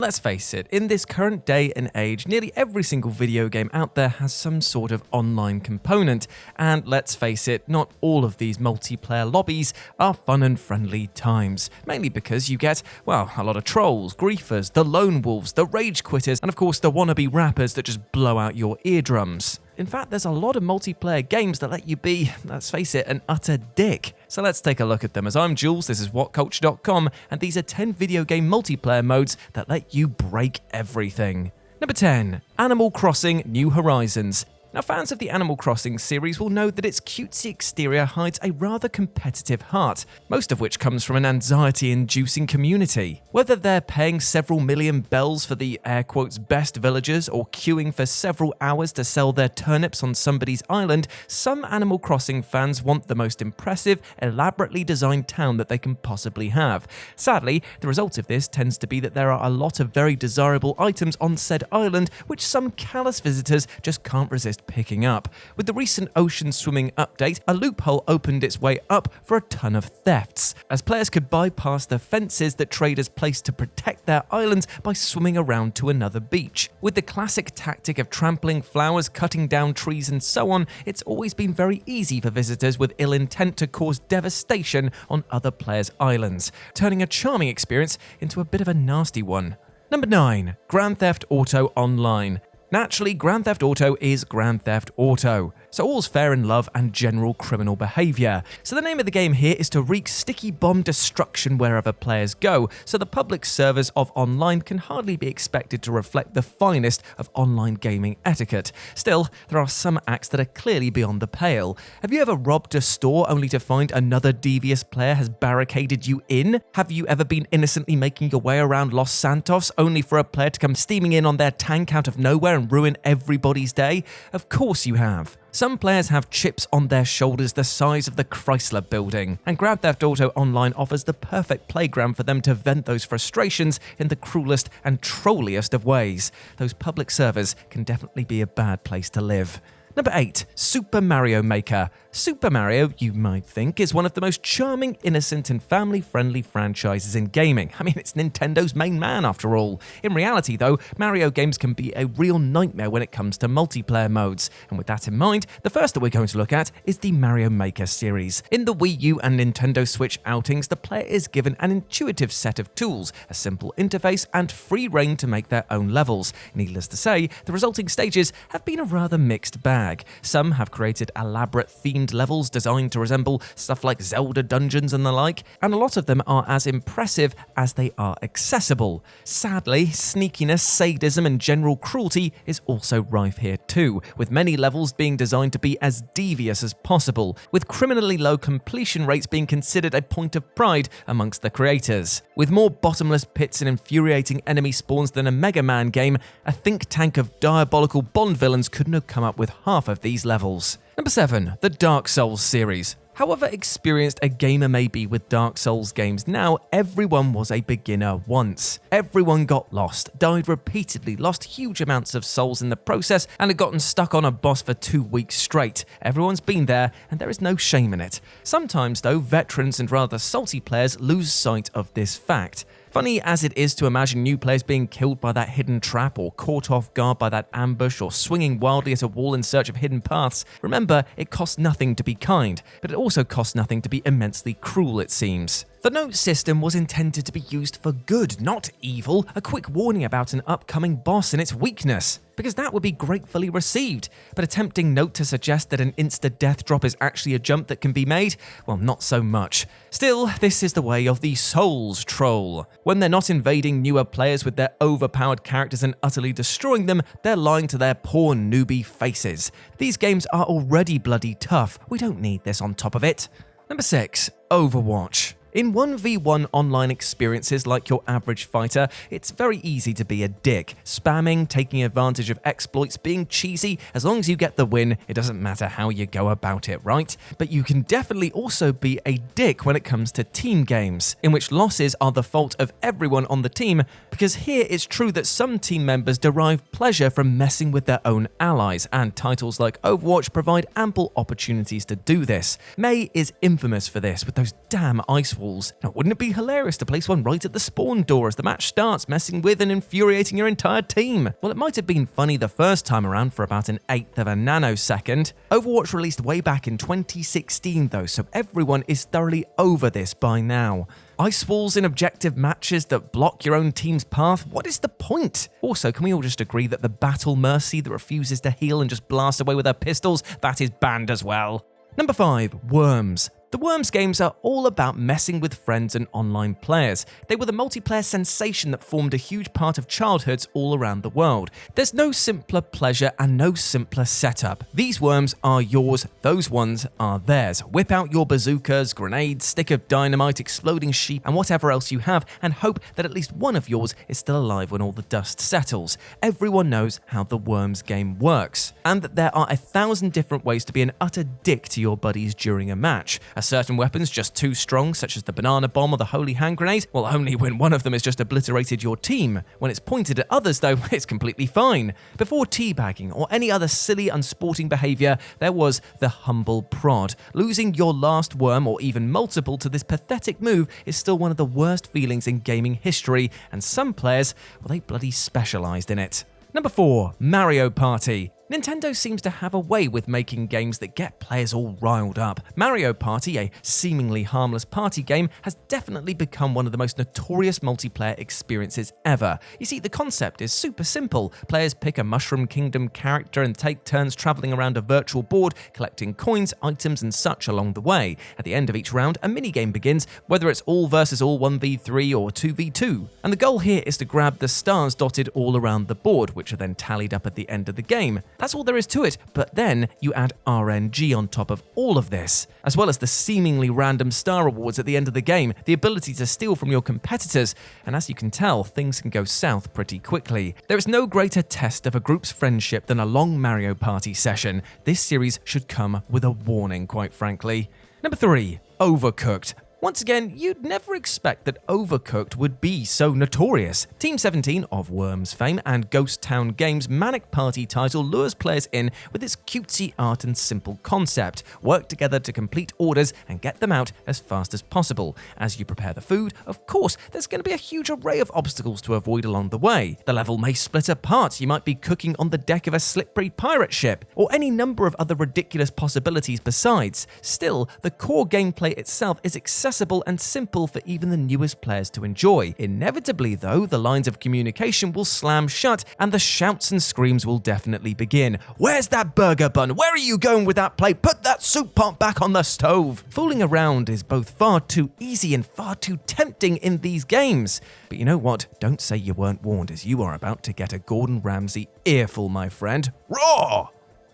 Let's face it, in this current day and age, nearly every single video game out there has some sort of online component, and let's face it, not all of these multiplayer lobbies are fun and friendly times, mainly because you get, well, a lot of trolls, griefers, the lone wolves, the rage quitters, and of course the wannabe rappers that just blow out your eardrums. In fact, there's a lot of multiplayer games that let you be, let's face it, an utter dick. So let's take a look at them. As I'm Jules, this is WhatCulture.com, and these are 10 video game multiplayer modes that let you break everything. Number 10. Animal Crossing New Horizons. Now, fans of the Animal Crossing series will know that its cutesy exterior hides a rather competitive heart, most of which comes from an anxiety-inducing community. Whether they're paying several million bells for the air quotes best villagers or queuing for several hours to sell their turnips on somebody's island, some Animal Crossing fans want the most impressive, elaborately designed town that they can possibly have. Sadly, the result of this tends to be that there are a lot of very desirable items on said island which some callous visitors just can't resist picking up. With the recent ocean swimming update, a loophole opened its way up for a ton of thefts, as players could bypass the fences that traders placed to protect their islands by swimming around to another beach. With the classic tactic of trampling flowers, cutting down trees and so on, it's always been very easy for visitors with ill intent to cause devastation on other players' islands, turning a charming experience into a bit of a nasty one. Number 9. Grand Theft Auto Online. Naturally, Grand Theft Auto is Grand Theft Auto, so all's fair in love and general criminal behaviour. So the name of the game here is to wreak sticky bomb destruction wherever players go, so the public servers of online can hardly be expected to reflect the finest of online gaming etiquette. Still, there are some acts that are clearly beyond the pale. Have you ever robbed a store only to find another devious player has barricaded you in? Have you ever been innocently making your way around Los Santos only for a player to come steaming in on their tank out of nowhere and ruin everybody's day? Of course you have. Some players have chips on their shoulders the size of the Chrysler Building, and Grand Theft Auto Online offers the perfect playground for them to vent those frustrations in the cruelest and trolliest of ways. Those public servers can definitely be a bad place to live. Number 8. Super Mario Maker. Super Mario, you might think, is one of the most charming, innocent, and family-friendly franchises in gaming. I mean, it's Nintendo's main man, after all. In reality, though, Mario games can be a real nightmare when it comes to multiplayer modes. And with that in mind, the first that we're going to look at is the Mario Maker series. In the Wii U and Nintendo Switch outings, the player is given an intuitive set of tools, a simple interface, and free reign to make their own levels. Needless to say, the resulting stages have been a rather mixed bag. Some have created elaborate themed levels designed to resemble stuff like Zelda dungeons and the like, and a lot of them are as impressive as they are accessible. Sadly, sneakiness, sadism, and general cruelty is also rife here too, with many levels being designed to be as devious as possible, with criminally low completion rates being considered a point of pride amongst the creators. With more bottomless pits and infuriating enemy spawns than a Mega Man game, a think tank of diabolical Bond villains couldn't have come up with half of these levels. Number 7. The Dark Souls series. However experienced a gamer may be with Dark Souls games now, everyone was a beginner once. Everyone got lost, died repeatedly, lost huge amounts of souls in the process, and had gotten stuck on a boss for 2 weeks straight. Everyone's been there, and there is no shame in it. Sometimes, though, veterans and rather salty players lose sight of this fact. Funny as it is to imagine new players being killed by that hidden trap or caught off guard by that ambush or swinging wildly at a wall in search of hidden paths, remember, it costs nothing to be kind, but it also costs nothing to be immensely cruel, it seems. The note system was intended to be used for good, not evil, a quick warning about an upcoming boss and its weakness, because that would be gratefully received. But a tempting note to suggest that an insta-death drop is actually a jump that can be made? Well, not so much. Still, this is the way of the Souls troll. When they're not invading newer players with their overpowered characters and utterly destroying them, they're lying to their poor newbie faces. These games are already bloody tough, we don't need this on top of it. Number 6. Overwatch. In 1v1 online experiences like your average fighter, it's very easy to be a dick. Spamming, taking advantage of exploits, being cheesy, as long as you get the win, it doesn't matter how you go about it, right? But you can definitely also be a dick when it comes to team games, in which losses are the fault of everyone on the team, because here it's true that some team members derive pleasure from messing with their own allies, and titles like Overwatch provide ample opportunities to do this. May is infamous for this, with those damn ice walls. Now, wouldn't it be hilarious to place one right at the spawn door as the match starts, messing with and infuriating your entire team? Well, it might have been funny the first time around for about an eighth of a nanosecond. Overwatch released way back in 2016 though, so everyone is thoroughly over this by now. Ice walls in objective matches that block your own team's path? What is the point? Also, can we all just agree that the battle mercy that refuses to heal and just blasts away with her pistols, that is banned as well? Number 5. Worms. The Worms games are all about messing with friends and online players. They were the multiplayer sensation that formed a huge part of childhoods all around the world. There's no simpler pleasure and no simpler setup. These worms are yours, those ones are theirs. Whip out your bazookas, grenades, stick of dynamite, exploding sheep, and whatever else you have, and hope that at least one of yours is still alive when all the dust settles. Everyone knows how the Worms game works, and that there are 1,000 different ways to be an utter dick to your buddies during a match. Are certain weapons just too strong, such as the banana bomb or the holy hand grenade? Well, only when one of them has just obliterated your team. When it's pointed at others, though, it's completely fine. Before teabagging or any other silly, unsporting behaviour, there was the humble prod. Losing your last worm, or even multiple, to this pathetic move is still one of the worst feelings in gaming history, and some players, well, they bloody specialised in it. Number 4. Mario Party. Nintendo seems to have a way with making games that get players all riled up. Mario Party, a seemingly harmless party game, has definitely become one of the most notorious multiplayer experiences ever. You see, the concept is super simple. Players pick a Mushroom Kingdom character and take turns traveling around a virtual board, collecting coins, items, and such along the way. At the end of each round, a minigame begins, whether it's all versus all 1v3 or 2v2. And the goal here is to grab the stars dotted all around the board, which are then tallied up at the end of the game. That's all there is to it, but then you add RNG on top of all of this, as well as the seemingly random star rewards at the end of the game, the ability to steal from your competitors, and as you can tell, things can go south pretty quickly. There is no greater test of a group's friendship than a long Mario Party session. This series should come with a warning, quite frankly. Number 3. Overcooked. Once again, you'd never expect that Overcooked would be so notorious. Team 17 of Worms fame and Ghost Town Games' manic party title lures players in with its cutesy art and simple concept. Work together to complete orders and get them out as fast as possible. As you prepare the food, of course, there's going to be a huge array of obstacles to avoid along the way. The level may split apart. You might be cooking on the deck of a slippery pirate ship, or any number of other ridiculous possibilities besides. Still, the core gameplay itself is accessible and simple for even the newest players to enjoy. Inevitably, though, the lines of communication will slam shut and the shouts and screams will definitely begin. Where's that burger bun? Where are you going with that plate? Put that soup pot back on the stove! Fooling around is both far too easy and far too tempting in these games. But you know what? Don't say you weren't warned, as you are about to get a Gordon Ramsay earful, my friend. Raw!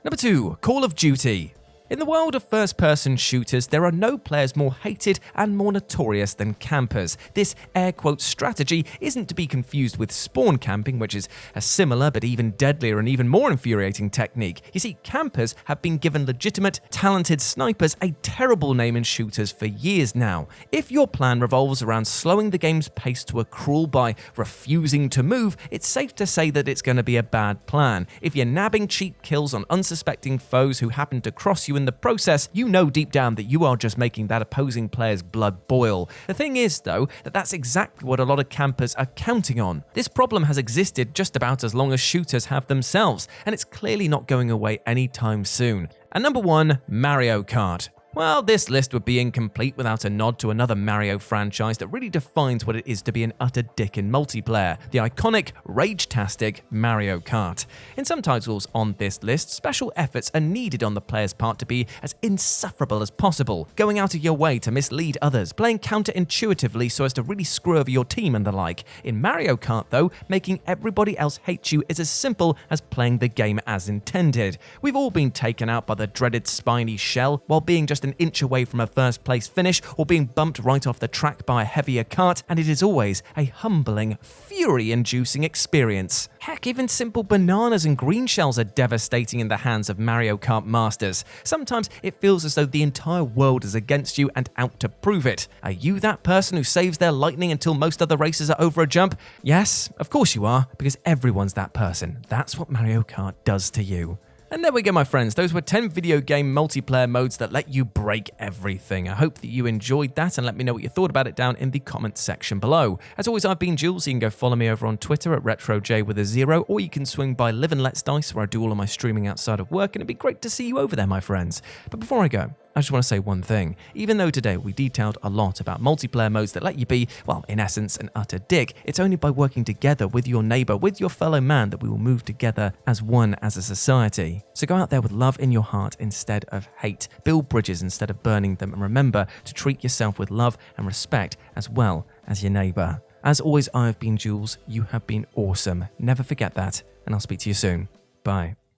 Number 2. Call of Duty. In the world of first-person shooters, there are no players more hated and more notorious than campers. This air-quote strategy isn't to be confused with spawn camping, which is a similar but even deadlier and even more infuriating technique. You see, campers have been given legitimate, talented snipers a terrible name in shooters for years now. If your plan revolves around slowing the game's pace to a crawl by refusing to move, it's safe to say that it's going to be a bad plan. If you're nabbing cheap kills on unsuspecting foes who happen to cross you in the process, you know deep down that you are just making that opposing player's blood boil. The thing is, though, that that's exactly what a lot of campers are counting on. This problem has existed just about as long as shooters have themselves, and it's clearly not going away anytime soon. And number 1, Mario Kart. Well, this list would be incomplete without a nod to another Mario franchise that really defines what it is to be an utter dick in multiplayer, the iconic, rage-tastic Mario Kart. In some titles on this list, special efforts are needed on the player's part to be as insufferable as possible, going out of your way to mislead others, playing counterintuitively so as to really screw over your team and the like. In Mario Kart, though, making everybody else hate you is as simple as playing the game as intended. We've all been taken out by the dreaded spiny shell while being just an inch away from a first place finish or being bumped right off the track by a heavier cart, and it is always a humbling, fury-inducing experience. Heck, even simple bananas and green shells are devastating in the hands of Mario Kart masters. Sometimes it feels as though the entire world is against you and out to prove it. Are you that person who saves their lightning until most other races are over a jump? Yes, of course you are, because everyone's that person. That's what Mario Kart does to you. And there we go, my friends. Those were 10 video game multiplayer modes that let you break everything. I hope that you enjoyed that, and let me know what you thought about it down in the comments section below. As always, I've been Jules. You can go follow me over on Twitter at RetroJ, or you can swing by Live and Let's Dice, where I do all of my streaming outside of work, and it'd be great to see you over there, my friends. But before I go, I just want to say one thing. Even though today we detailed a lot about multiplayer modes that let you be, well, in essence, an utter dick, it's only by working together with your neighbor, with your fellow man, that we will move together as one as a society. So go out there with love in your heart instead of hate. Build bridges instead of burning them, and remember to treat yourself with love and respect as well as your neighbor. As always, I have been Jules. You have been awesome. Never forget that, and I'll speak to you soon. Bye.